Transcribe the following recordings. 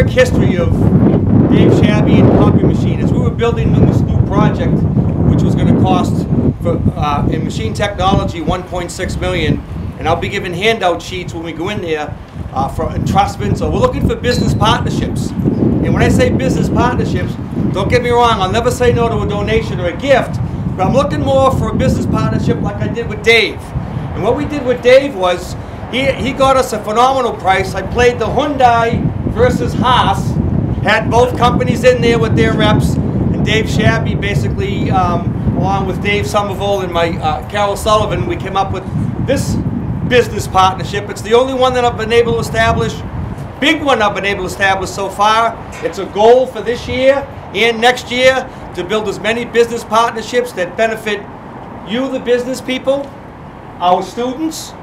quick history of Dave Shabby and Compumachine. As we were building this new project, which was going to cost for in machine technology $1.6 million, and I'll be giving handout sheets when we go in there for entrustment. So we're looking for business partnerships. And when I say business partnerships, don't get me wrong, I'll never say no to a donation or a gift, but I'm looking more for a business partnership like I did with Dave. And what we did with Dave was, he got us a phenomenal price. I played the Hyundai versus Haas, had both companies in there with their reps, and Dave Shabby basically, along with Dave Somerville and my Carol Sullivan, we came up with this business partnership. It's the only one that I've been able to establish, big one I've been able to establish so far. It's a goal for this year and next year to build as many business partnerships that benefit you, the business people, our students,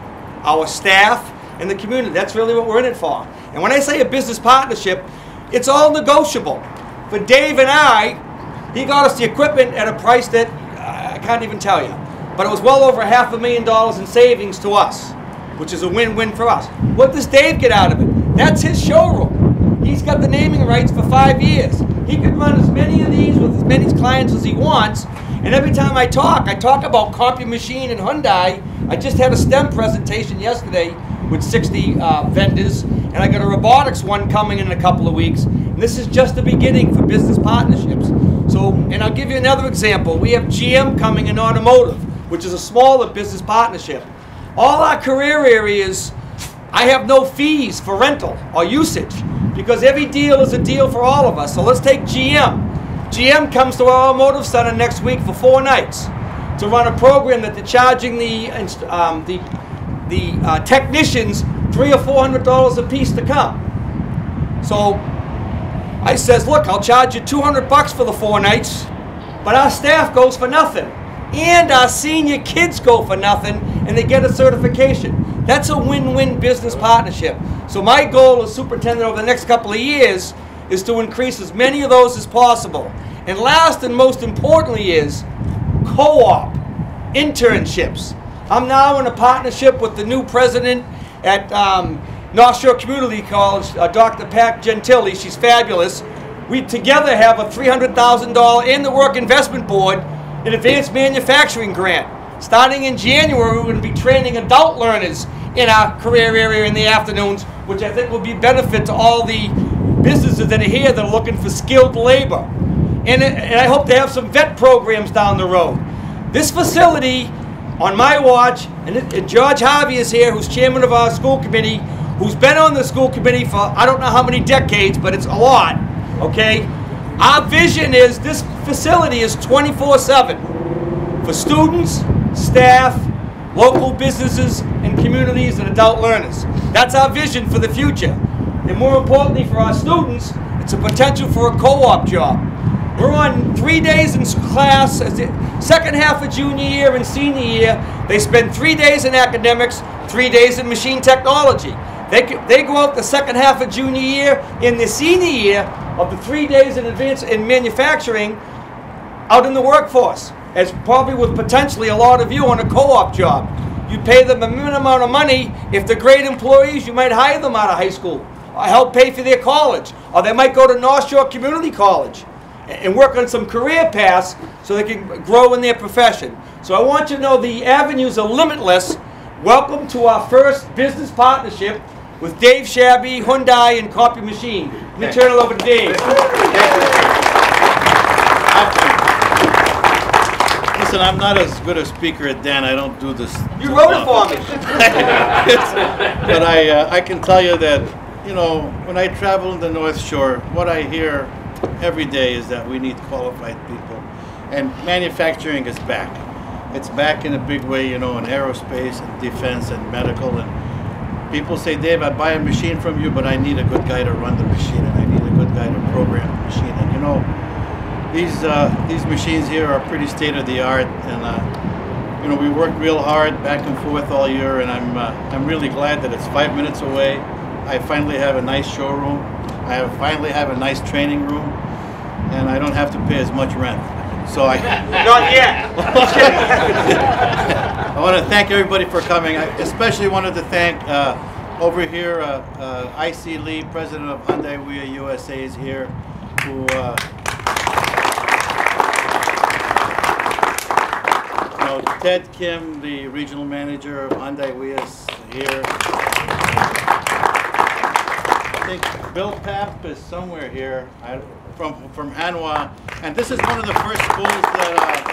our staff, and the community. That's really what we're in it for. And when I say a business partnership, it's all negotiable. For Dave and I, he got us the equipment at a price that I can't even tell you. But it was well over $500,000 in savings to us, which is a win-win for us. What does Dave get out of it? That's his showroom. He's got the naming rights for 5 years. He could run as many of these with as many clients as he wants. And every time I talk about Compumachine and Hyundai. I just had a STEM presentation yesterday with 60 vendors, and I got a robotics one coming in a couple of weeks. And this is just the beginning for business partnerships. So, and I'll give you another example. We have GM coming in automotive, which is a smaller business partnership. All our career areas, I have no fees for rental or usage because every deal is a deal for all of us. So let's take GM. GM comes to our automotive center next week for 4 nighs to run a program that they're charging the technicians $300 or $400 a piece to come. So I says, look, I'll charge you $200 for the 4 nights, but our staff goes for nothing. And our senior kids go for nothing, and they get a certification. That's a win-win business partnership. So my goal as superintendent over the next couple of years is to increase as many of those as possible. And last and most importantly is co-op, internships. I'm now in a partnership with the new president at North Shore Community College, Dr. Pat Gentili. She's fabulous. We together have a $300,000 in the Work Investment Board an advanced manufacturing grant. Starting in January, we're going to be training adult learners in our career area in the afternoons, which I think will be benefit to all the businesses that are here that are looking for skilled labor. And I hope to have some vet programs down the road. This facility, on my watch, and George Harvey is here, who's chairman of our school committee, who's been on the school committee for I don't know how many decades, but it's a lot, okay? Our vision is this facility is 24/7 for students, staff, local businesses, and communities and adult learners. That's our vision for the future. And more importantly for our students, it's a potential for a co-op job. We're on 3 days in class, as the second half of junior year and senior year. They spend 3 days in academics, 3 days in machine technology. They go out the second half of junior year in the senior year of the 3 days in advance in manufacturing out in the workforce, as probably with potentially a lot of you on a co-op job. You pay them a minimum amount of money. If they're great employees, you might hire them out of high school or help pay for their college, or they might go to North Shore Community College and work on some career paths so they can grow in their profession. So I want you to know the avenues are limitless. Welcome to our first business partnership with Dave Shabby, Hyundai, and Compumachine. Let me turn it over to Dave. Listen, I'm not as good a speaker as Dan. I don't do this. You wrote it for me. But I can tell you that, you know, when I travel in the North Shore, what I hear every day is that we need qualified people. And manufacturing is back. It's back in a big way, you know, in aerospace and defense and medical. And people say, Dave, I buy a machine from you, but I need a good guy to run the machine, and I need a good guy to program the machine. And you know, these machines here are pretty state of the art, and you know, we worked real hard back and forth all year, and I'm really glad that it's 5 minutes away. I finally have a nice showroom. I finally have a nice training room, and I don't have to pay as much rent. So I not yet. I want to thank everybody for coming. I especially wanted to thank Over here, I.C. Lee, president of Hyundai Wea USA, is here, who Ted Kim, the regional manager of Hyundai Wea, is here. I think Bill Papp is somewhere here from Hanwha, and this is one of the first schools that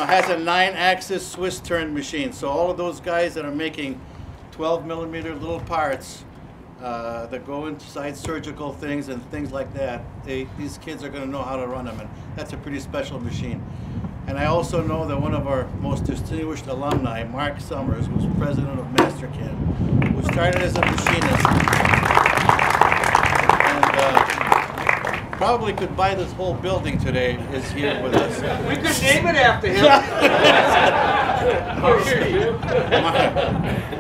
has a 9-axis Swiss turn machine. So all of those guys that are making 12mm little parts that go inside surgical things and things like that, these kids are going to know how to run them, and that's a pretty special machine. And I also know that one of our most distinguished alumni, Mark Summers, who's president of Mastercam, who started as a machinist and probably could buy this whole building today, is here with us. We could name it after him.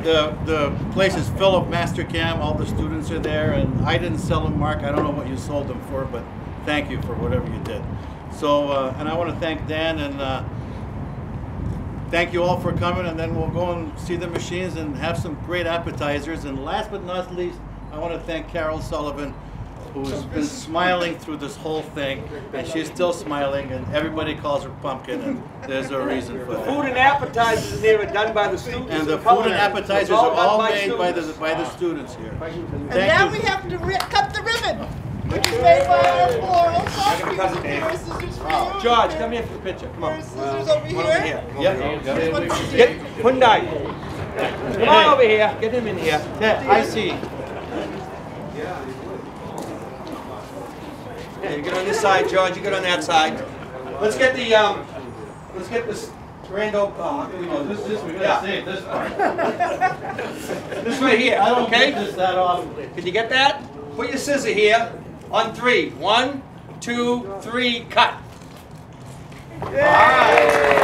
The place is full of Mastercam. All the students are there, and I didn't sell them, Mark. I don't know what you sold them for, but thank you for whatever you did. So, and I want to thank Dan, and thank you all for coming, and then we'll go and see the machines and have some great appetizers. And last but not least, I want to thank Carol Sullivan, who's been smiling through this whole thing, and she's still smiling, and everybody calls her Pumpkin, and there's a reason for that. Food and appetizers there are done by the students. And the food and appetizers are all made by the students here. And now we have to cut the ribbon, which is made by our floral software. George, come here for the picture. Come on. Scissors over here. Yep. Get Hyundai. Come on over here. Get him in here. Yeah, I see. Yeah, you get on this side, George. You get on that side. Let's get the let's get this grand old. We gotta save this part. This right here. I don't okay. get this that often. Can you get that? Put your scissor here on 3. 1, 2, 3. Cut. All right.